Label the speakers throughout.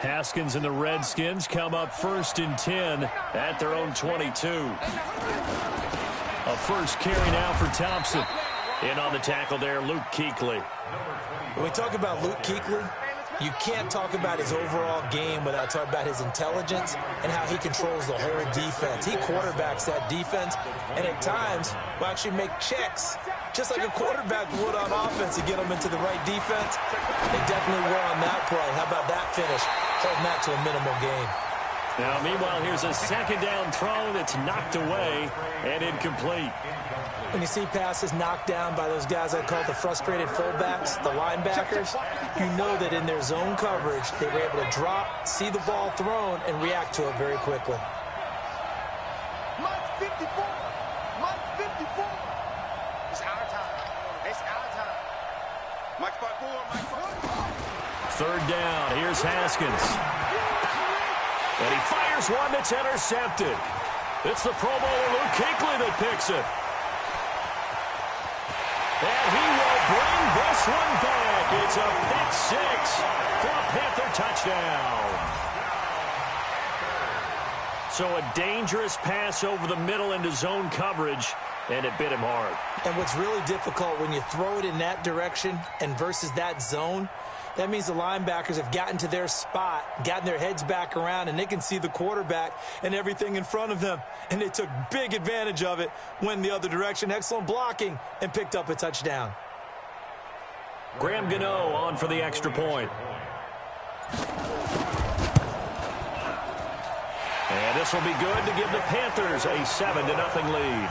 Speaker 1: Haskins and the Redskins come up 1st and 10 at their own 22. A first carry now for Thompson. In on the tackle there, Luke Kuechly.
Speaker 2: When we talk about Luke Kuechly, you can't talk about his overall game without talking about his intelligence and how he controls the whole defense. He quarterbacks that defense, and at times will actually make checks, just like a quarterback would on offense to get them into the right defense. They definitely were on that play. How about that finish? Holding that to a minimal gain.
Speaker 1: Now, meanwhile, here's a second down throw that's knocked away and incomplete.
Speaker 2: When you see passes knocked down by those guys I call the frustrated fullbacks, the linebackers, you know that in their zone coverage, they were able to drop, see the ball thrown, and react to it very quickly.
Speaker 3: Mike 54. Mike 54. It's our time. It's our time. Mike 54. Mike 54.
Speaker 1: Third down. Here's Haskins. And he fires one that's intercepted. It's the Pro Bowler Luke Kuechly that picks it. And he will bring this one back. It's a pick six for a Panther touchdown. So a dangerous pass over the middle into zone coverage, and it bit him hard.
Speaker 2: And what's really difficult when you throw it in that direction and versus that zone, that means the linebackers have gotten to their spot, gotten their heads back around, and they can see the quarterback and everything in front of them. And they took big advantage of it, went the other direction, excellent blocking, and picked up a touchdown.
Speaker 1: Graham Gano on for the extra point. And this will be good to give the Panthers a 7-0 lead.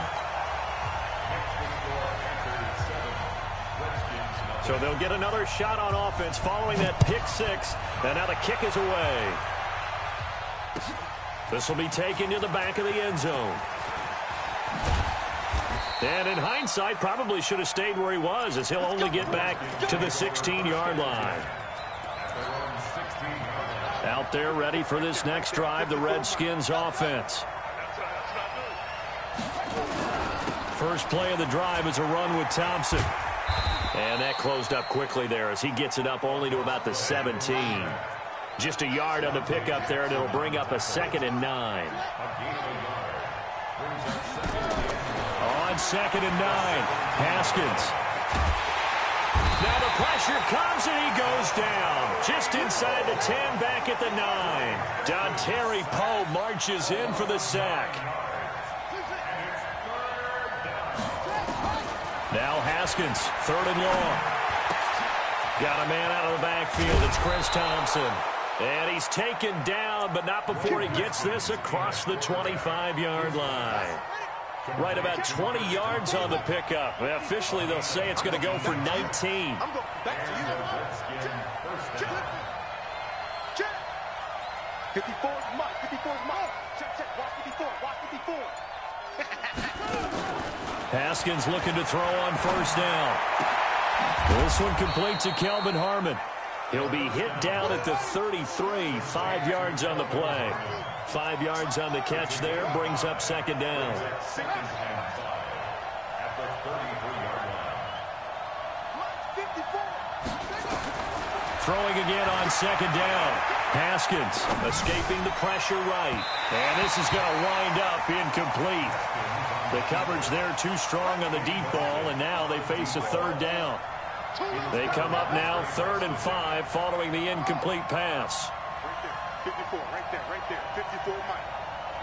Speaker 1: So they'll get another shot on offense following that pick six. And now the kick is away. This will be taken to the back of the end zone. And in hindsight, probably should have stayed where he was, as he'll only get back to the 16-yard line. Out there ready for this next drive, the Redskins offense. First play of the drive is a run with Thompson. And that closed up quickly there as he gets it up only to about the 17. Just a yard on the pickup there, and it'll bring up a 2nd and 9. On 2nd and 9, Haskins. Now the pressure comes, and he goes down. Just inside the 10, back at the 9. Dontari Poe marches in for the sack. Now Haskins, 3rd and long. Got a man out of the backfield. It's Chris Thompson. And he's taken down, but not before he gets this across the 25-yard line. Right about 20 yards on the pickup. Well, officially, they'll say it's going to go for 19.
Speaker 3: I'm going back to you. Check. 54 is Mike. 54 is Mike. Check. Watch 54. Watch 54.
Speaker 1: Haskins looking to throw on 1st down. This one complete to Kelvin Harmon. He'll be hit down at the 33, 5 yards on the play. 5 yards on the catch there, brings up 2nd down. Throwing again on 2nd down. Haskins escaping the pressure right. And this is going to wind up incomplete. The coverage there too strong on the deep ball, and now they face a 3rd down. They come up now 3rd and 5 following the incomplete pass.
Speaker 3: 54, right there. 54, Mike.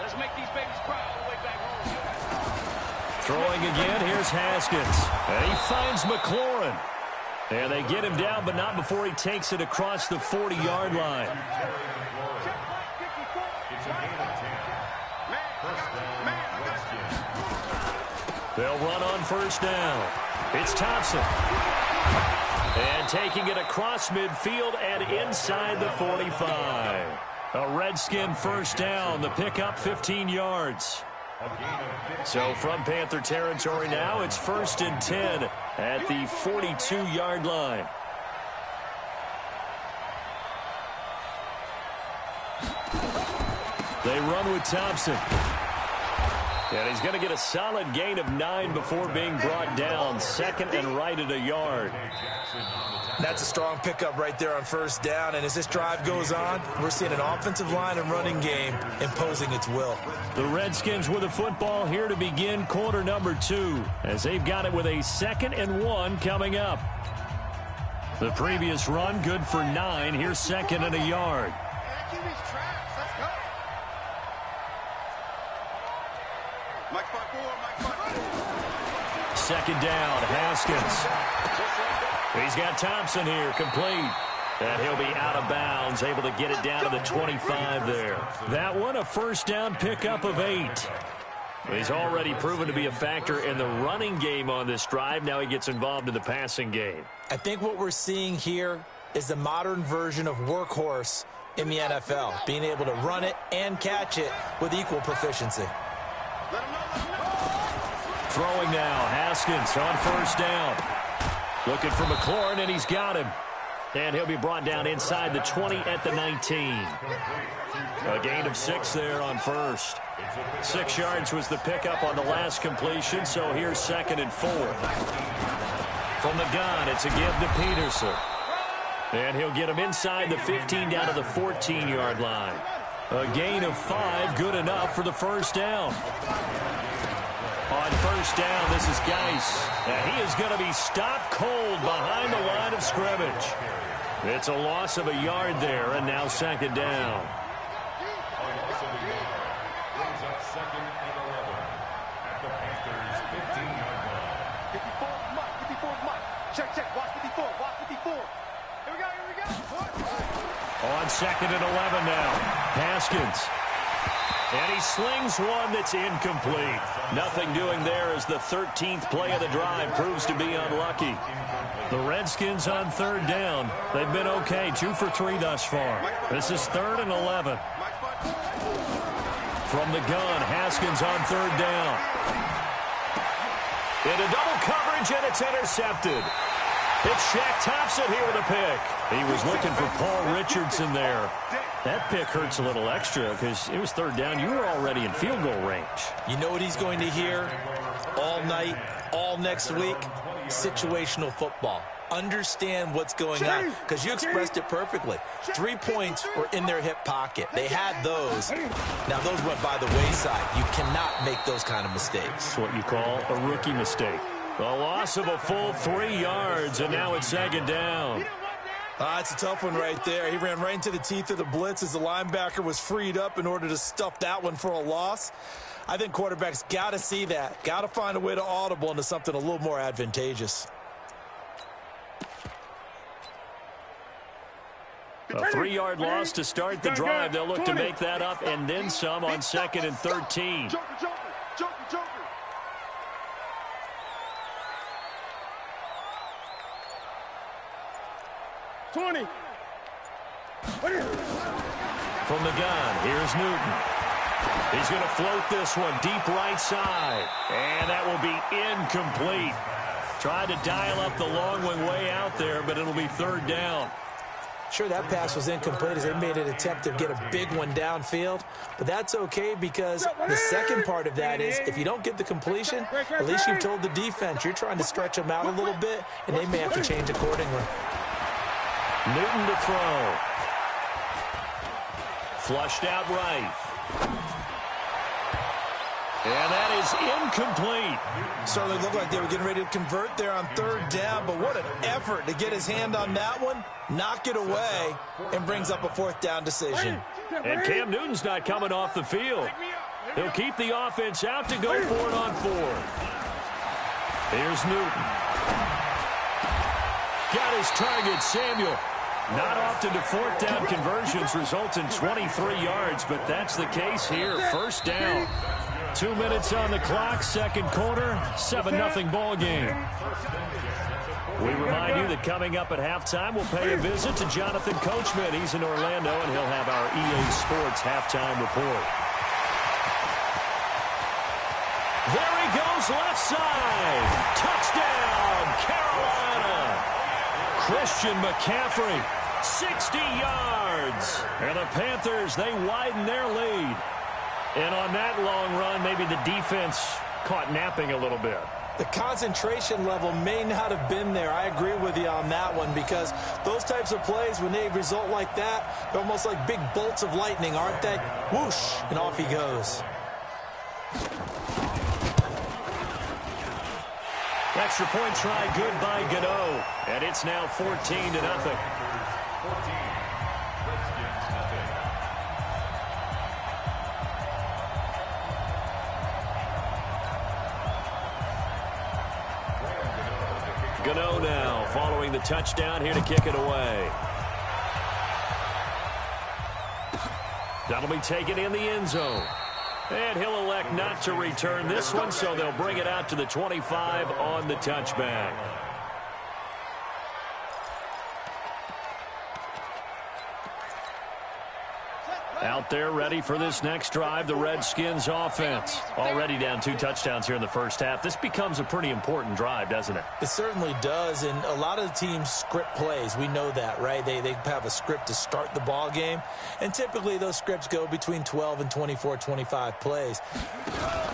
Speaker 3: Let's make these babies cry all the way back home.
Speaker 1: Throwing again, here's Haskins. And he finds McLaurin. And they get him down, but not before he takes it across the 40-yard line. They'll run on 1st down. It's Thompson. And taking it across midfield and inside the 45. A Redskin 1st down. The pickup 15 yards. So from Panther territory now, it's 1st and 10 at the 42-yard line. They run with Thompson. And he's going to get a solid gain of 9 before being brought down. 2nd and right at a yard.
Speaker 2: That's a strong pickup right there on first down. And as this drive goes on, we're seeing an offensive line and running game imposing its will.
Speaker 1: The Redskins with the football here to begin quarter number 2, as they've got it with a 2nd and 1 coming up. The previous run good for 9. Here's 2nd and a yard. Second down, Haskins. He's got Thompson here, complete. And he'll be out of bounds, able to get it down to the 25 there. That one, a first down pickup of 8. He's already proven to be a factor in the running game on this drive. Now he gets involved in the passing game.
Speaker 2: I think what we're seeing here is the modern version of workhorse in the NFL, being able to run it and catch it with equal proficiency.
Speaker 1: Throwing now, Haskins on first down. Looking for McLaurin, and he's got him. And he'll be brought down inside the 20 at the 19. A gain of 6 there on first. 6 yards was the pickup on the last completion, so here's 2nd and 4. From the gun, it's a give to Peterson. And he'll get him inside the 15 down to the 14-yard line. A gain of 5, good enough for the first down. On first down, this is Geis. And he is going to be stopped cold behind the line of scrimmage. It's a loss of a yard there, and now 2nd down. On 2nd and 11 now, Haskins. And he slings one that's incomplete. Nothing doing there as the 13th play of the drive proves to be unlucky. The Redskins on 3rd down. They've been okay, 2 for 3 thus far. This is 3rd and 11. From the gun, Haskins on 3rd down. Into double coverage, and it's intercepted. It's Shaq Thompson here with a pick. He was looking for Paul Richardson there. That pick hurts a little extra because it was 3rd down. You were already in field goal range.
Speaker 2: You know what he's going to hear all night, all next week? Situational football. Understand what's going on, because you expressed it perfectly. 3 points were in their hip pocket. They had those. Now, those went by the wayside. You cannot make those kind of mistakes.
Speaker 1: It's what you call a rookie mistake. The loss of a full 3 yards, and now it's 2nd down.
Speaker 2: It's a tough one right there. He ran right into the teeth of the blitz as the linebacker was freed up in order to stuff that one for a loss. I think quarterbacks got to see that. Got to find a way to audible into something a little more advantageous.
Speaker 1: A 3-yard loss to start the drive. They'll look to make that up and then some on 2nd and 13.
Speaker 3: Joker. 20.
Speaker 1: From the gun, here's Newton. He's going to float this one deep right side. And that will be incomplete. Tried to dial up the long one way out there, but it'll be 3rd down.
Speaker 2: Sure, that pass was incomplete as they made an attempt to get a big one downfield. But that's okay, because the second part of that is if you don't get the completion, at least you've told the defense you're trying to stretch them out a little bit, and they may have to change accordingly.
Speaker 1: Newton to throw. Flushed out right. And that is incomplete.
Speaker 2: Certainly looked like they were getting ready to convert there on 3rd down, but what an effort to get his hand on that one, knock it away, and brings up a 4th down decision.
Speaker 1: And Cam Newton's not coming off the field. He'll keep the offense out to go for it on 4th. Here's Newton. Got his target, Samuel. Not often do 4th down conversions result in 23 yards, but that's the case here. 1st down. 2 minutes on the clock, 2nd quarter, 7-0 ball game. We remind you that coming up at halftime, we'll pay a visit to Jonathan Coachman. He's in Orlando, and he'll have our EA Sports halftime report. There he goes, left side. Touchdown, Carolina. Christian McCaffrey, 60 yards. And the Panthers, they widen their lead. And on that long run, maybe the defense caught napping a little bit.
Speaker 2: The concentration level may not have been there. I agree with you on that one, because those types of plays, when they result like that, they're almost like big bolts of lightning, aren't they? Whoosh, and off he goes.
Speaker 1: Extra point try good by Gano. And it's now 14-0. Gano now following the touchdown, here to kick it away. That'll be taken in the end zone. And he'll elect not to return this one, so they'll bring it out to the 25 on the touchback. Out there ready for this next drive, the Redskins offense. Already down 2 touchdowns here in the first half. This becomes a pretty important drive, doesn't it?
Speaker 2: It certainly does, and a lot of the teams script plays. We know that, right? They have a script to start the ball game, and typically those scripts go between 12 and 24, 25 plays.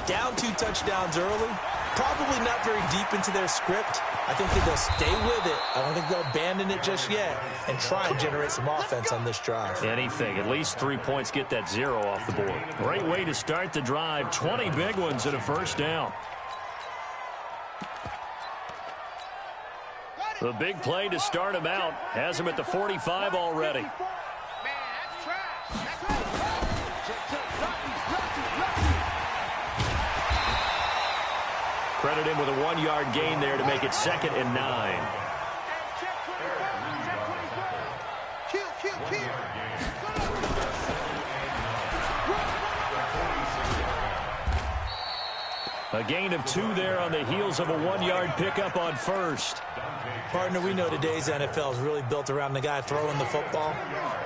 Speaker 2: Down 2 touchdowns early, probably not very deep into their script. I think that they'll stay with it. I don't think they'll abandon it just yet and try and generate some offense on this drive.
Speaker 1: Anything. At least 3 points, get that 0 off the board. Great way to start the drive. 20 big ones and a first down. The big play to start him out has him at the 45 already. Credit him with a 1-yard gain there to make it 2nd and 9. A gain of 2 there on the heels of a 1-yard pickup on first.
Speaker 2: Partner, we know today's NFL is really built around the guy throwing the football.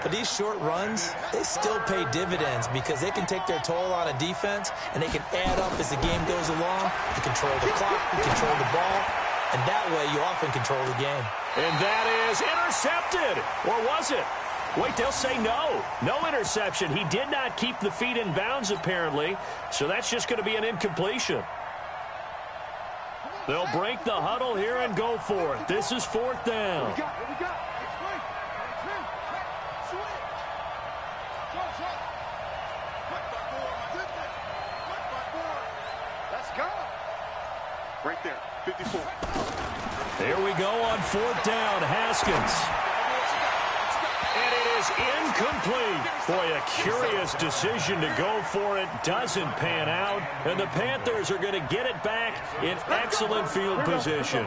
Speaker 2: But these short runs, they still pay dividends because they can take their toll on a defense, and they can add up as the game goes along. You control the clock, you control the ball, and that way you often control the game.
Speaker 1: And that is intercepted. Or was it? Wait, they'll say no. No interception. He did not keep the feet in bounds, apparently. So that's just going to be an incompletion. They'll break the huddle here and go for it. This is 4th down.
Speaker 3: Let's go. Right there, 54.
Speaker 1: Here we go on 4th down. Haskins. And it is incomplete. Boy, a curious decision to go for it. Doesn't pan out. And the Panthers are going to get it back in excellent field position.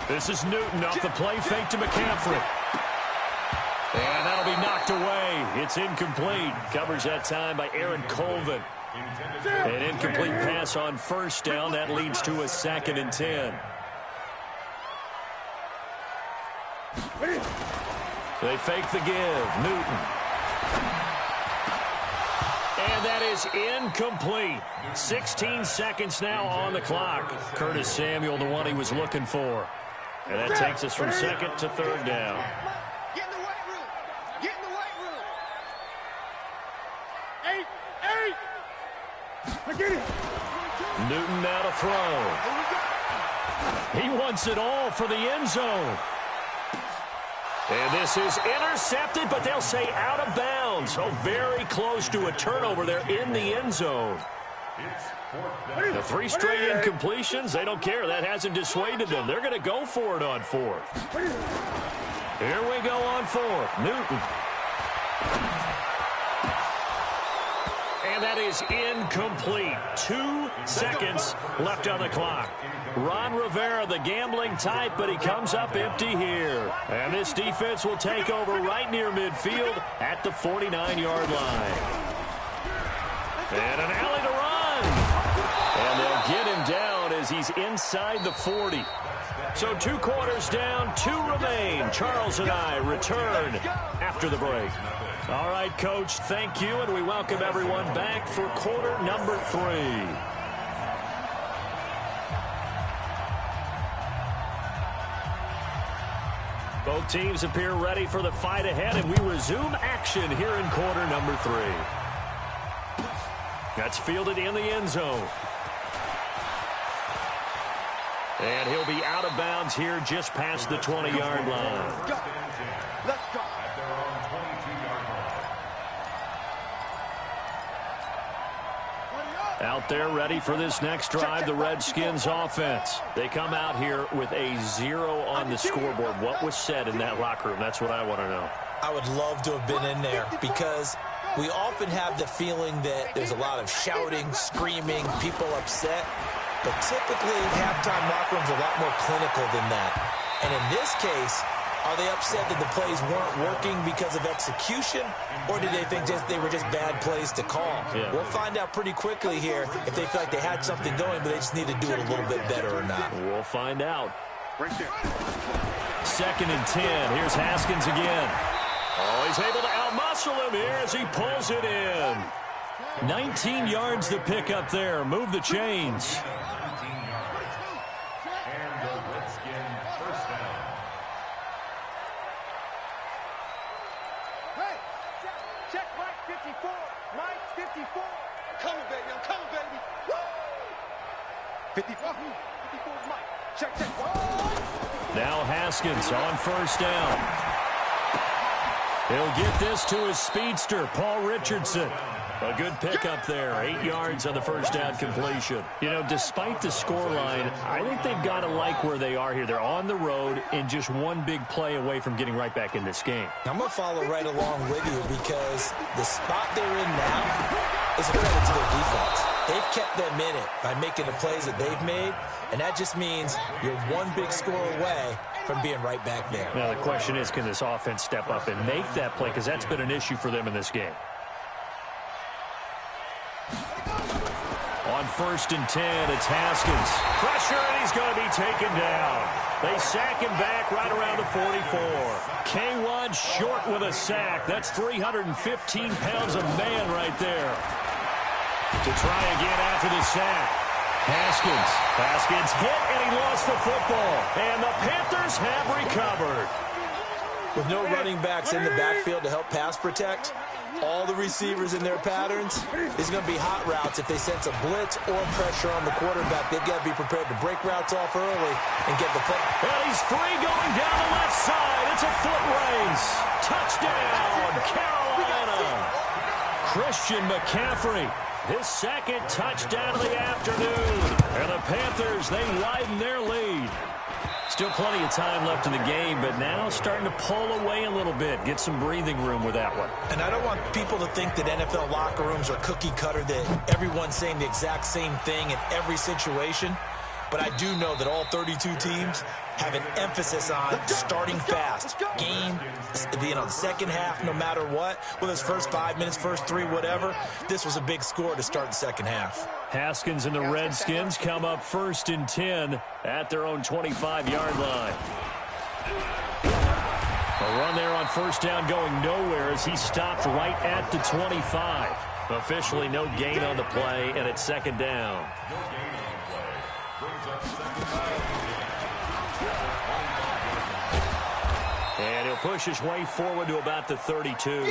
Speaker 1: This is Newton off the play fake to McCaffrey. And that'll be knocked away. It's incomplete. Covers that time by Aaron Colvin. An incomplete pass on 1st down. That leads to a 2nd and 10. They fake the give. Newton. And that is incomplete. 16 seconds now on the clock. Curtis Samuel, the one he was looking for. And that takes us from 2nd to 3rd down.
Speaker 3: Get in the weight room. Get in the weight room. 8. Get it.
Speaker 1: Newton now to throw. He wants it all for the end zone. And this is intercepted, but they'll say out of bounds. So very close to a turnover there in the end zone. The 3 straight incompletions, they don't care. That hasn't dissuaded them. They're going to go for it on 4th. Here we go on 4th. Newton. And that is incomplete. 2 seconds left on the clock. Ron Rivera, the gambling type, but he comes up empty here. And this defense will take over right near midfield at the 49-yard line. And an alley to run. And they'll get him down as he's inside the 40. So 2 quarters down, 2 remain. Charles and I return after the break. All right, Coach, thank you, and we welcome everyone back for quarter number 3. Both teams appear ready for the fight ahead, and we resume action here in quarter number 3. That's fielded in the end zone. And he'll be out of bounds here just past the 20-yard line.
Speaker 3: Let's go.
Speaker 1: Out there ready for this next drive, the Redskins offense. They come out here with a 0 on the scoreboard. What was said in that locker room? That's what I want to know.
Speaker 2: I would love to have been in there because we often have the feeling that there's a lot of shouting, screaming, people upset. But typically, halftime locker rooms are a lot more clinical than that. And in this case, are they upset that the plays weren't working because of execution, or did they think they were just bad plays to call?
Speaker 1: Yeah.
Speaker 2: We'll find out pretty quickly here if they feel like they had something going, but they just need to do it a little bit better or not.
Speaker 1: We'll find out.
Speaker 3: Right there.
Speaker 1: 2nd and 10. Here's Haskins again. Oh, he's able to outmuscle him here as he pulls it in. 19 yards to pick up there. Move the chains.
Speaker 3: Check Mike 54. Mike 54. I'm coming, baby. I'm coming, baby. Woo! 54. 54 is Mike. Check. Whoa!
Speaker 1: Now Haskins on 1st down. He'll get this to his speedster, Paul Richardson. A good pickup there. 8 yards on the 1st down completion. You know, despite the scoreline, I think they've got to like where they are here. They're on the road and just one big play away from getting right back in this game.
Speaker 2: I'm going to follow right along with you because the spot they're in now is a credit to their defense. They've kept them in it by making the plays that they've made, and that just means you're one big score away from being right back there.
Speaker 1: Now, the question is, can this offense step up and make that play? Because that's been an issue for them in this game. On 1st and 10, it's Haskins. Pressure, and he's going to be taken down. They sack him back right around the 44. K1 short with a sack. That's 315 pounds of man right there. To try again after the sack. Haskins hit, and he lost the football. And the Panthers have recovered.
Speaker 2: With no running backs in the backfield to help pass protect, all the receivers in their patterns, it's going to be hot routes. If they sense a blitz or pressure on the quarterback, they've got to be prepared to break routes off early and get the football.
Speaker 1: And he's free going down the left side. It's a foot race. Touchdown, Carolina. Christian McCaffrey, his 2nd touchdown of the afternoon. And the Panthers, they widen their lead. Still plenty of time left in the game, but now starting to pull away a little bit. Get some breathing room with that one.
Speaker 2: And I don't want people to think that NFL locker rooms are cookie cutter, that everyone's saying the exact same thing in every situation. But I do know that all 32 teams have an emphasis on starting fast. Game, the second half, no matter what, whether it's first 5 minutes, first 3, whatever, this was a big score to start the second half.
Speaker 1: Haskins and the Redskins come up 1st and 10 at their own 25-yard line. A run there on 1st down going nowhere as he stopped right at the 25. Officially no gain on the play, and it's 2nd down. And he'll push his way forward to about the 32.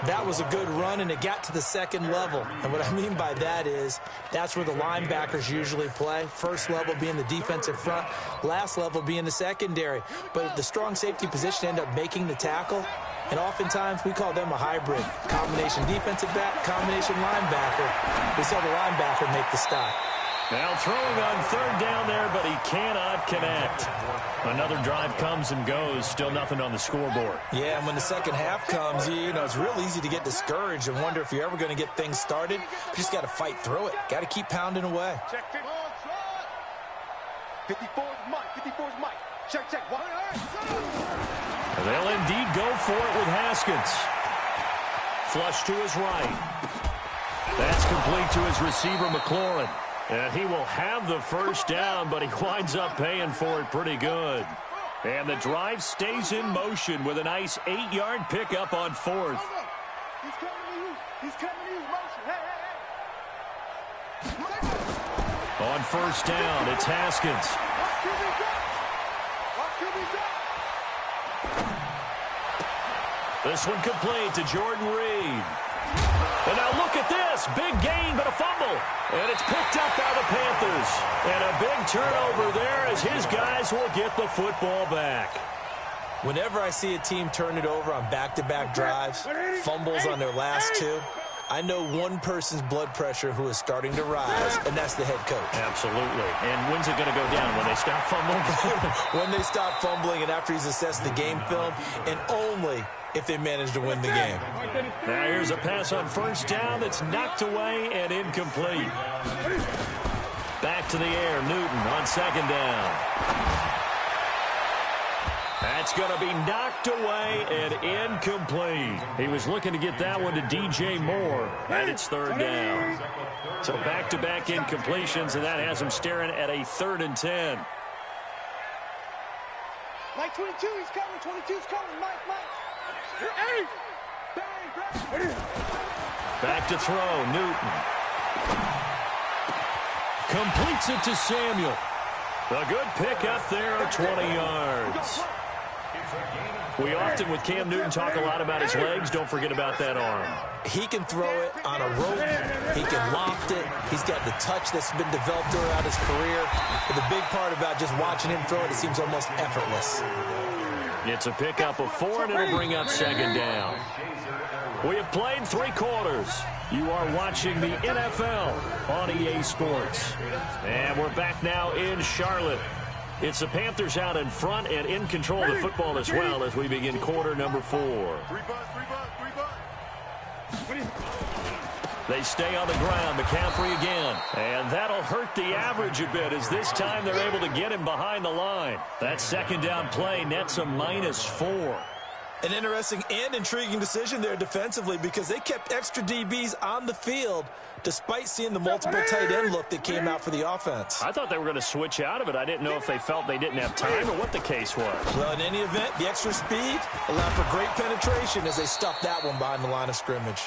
Speaker 2: That was a good run, and it got to the 2nd level. And what I mean by that is that's where the linebackers usually play. First level being the defensive front, last level being the secondary. But the strong safety position ended up making the tackle, and oftentimes we call them a hybrid. Combination defensive back, combination linebacker. We saw the linebacker make the stop.
Speaker 1: Now throwing on 3rd down there, but he cannot connect. Another drive comes and goes. Still nothing on the scoreboard.
Speaker 2: Yeah, and when the second half comes, you know, it's real easy to get discouraged and wonder if you're ever going to get things started. You just got to fight through it. Got to keep pounding away.
Speaker 3: Check. 54 is Mike. 54 is Mike. Check.
Speaker 1: And they'll indeed go for it with Haskins. Flush to his right. That's complete to his receiver, McLaurin. And he will have the 1st down, but he winds up paying for it pretty good. And the drive stays in motion with a nice 8-yard pickup on 4th.
Speaker 3: He's coming to you. He's coming to you. Motion. Hey.
Speaker 1: On 1st down, it's Haskins.
Speaker 3: Watch QB drop.
Speaker 1: This one complete to Jordan Reed. And now look at this. Big gain, but a fumble. And it's picked up by the Panthers. And a big turnover there as his guys will get the football back.
Speaker 2: Whenever I see a team turn it over on back-to-back drives, fumbles on their last two, I know one person's blood pressure who is starting to rise, and that's the head coach.
Speaker 1: Absolutely. And when's it going to go down? When they stop fumbling?
Speaker 2: When they stop fumbling and after he's assessed the game film, and only if they manage to win the game.
Speaker 1: Now here's a pass on first down that's knocked away and incomplete. Back to the air, Newton on second down. That's going to be knocked away and incomplete. He was looking to get that one to DJ Moore, and it's third down. So back-to-back incompletions, and that has him staring at a 3rd and 10.
Speaker 3: Mike 22, he's coming. 22's coming. Mike. Hey! Bang!
Speaker 1: Back to throw, Newton. Completes it to Samuel. A good pickup there of 20 yards. We often, with Cam Newton, talk a lot about his legs. Don't forget about that arm.
Speaker 2: He can throw it on a rope. He can loft it. He's got the touch that's been developed throughout his career. But the big part about just watching him throw it seems almost effortless.
Speaker 1: It's a pickup of 4, and it'll bring up second down. We have played 3 quarters. You are watching the NFL on EA Sports. And we're back now in Charlotte. It's the Panthers out in front and in control of the football as well as we begin quarter number 4. They stay on the ground. McCaffrey again. And that'll hurt the average a bit as this time they're able to get him behind the line. That second down play nets a -4.
Speaker 2: An interesting and intriguing decision there defensively because they kept extra DBs on the field despite seeing the multiple tight end look that came out for the offense.
Speaker 1: I thought they were going to switch out of it. I didn't know if they felt they didn't have time or what the case was.
Speaker 2: Well, in any event, the extra speed allowed for great penetration as they stuffed that one behind the line of scrimmage.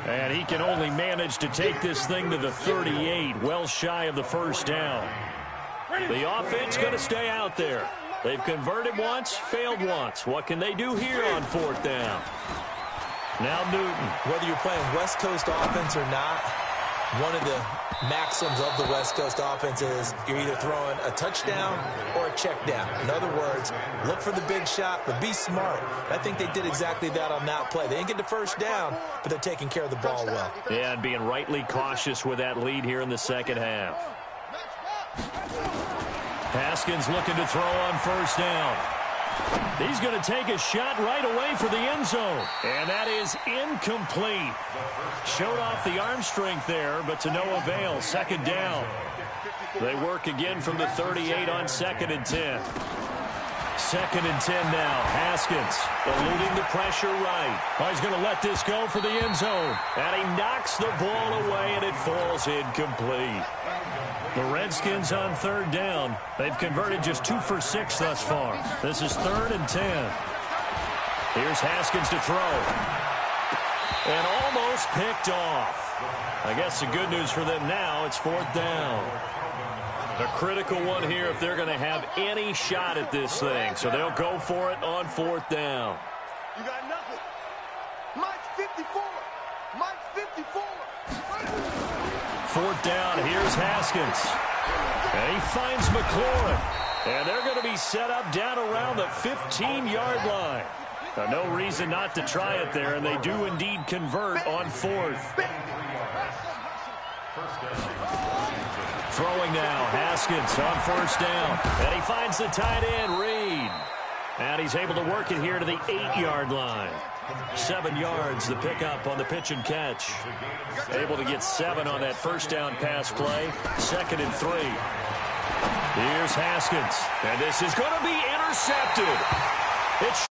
Speaker 1: And he can only manage to take this thing to the 38, well shy of the first down. The offense going to stay out there. They've converted once, failed once. What can they do here on 4th down? Now Newton.
Speaker 2: Whether you're playing West Coast offense or not, one of the maxims of the West Coast offense is you're either throwing a touchdown or a check down. In other words, look for the big shot, but be smart. I think they did exactly that on that play. They didn't get the first down, but they're taking care of the ball well.
Speaker 1: Yeah, and being rightly cautious with that lead here in the second half. Haskins looking to throw on first down. He's going to take a shot right away for the end zone. And that is incomplete. Showed off the arm strength there, but to no avail. Second down. They work again from the 38 on 2nd and 10. 2nd and 10 now. Haskins eluding the pressure right. Oh, he's going to let this go for the end zone. And he knocks the ball away, and it falls incomplete. The Redskins on 3rd down. They've converted just 2 for 6 thus far. This is 3rd and 10. Here's Haskins to throw. And almost picked off. I guess the good news for them now, it's 4th down. A critical one here if they're going to have any shot at this thing. So they'll go for it on 4th down.
Speaker 3: You got nothing. Mike's 54. Mike's 54.
Speaker 1: 4th down, here's Haskins. And he finds McLaurin. And they're going to be set up down around the 15-yard line. Now, no reason not to try it there, and they do indeed convert on 4th. Throwing now, Haskins on 1st down. And he finds the tight end, Reed. And he's able to work it here to the 8-yard line. 7 yards, the pickup on the pitch and catch. Able to get 7 on that first down pass play. 2nd and 3. Here's Haskins. And this is going to be intercepted. It's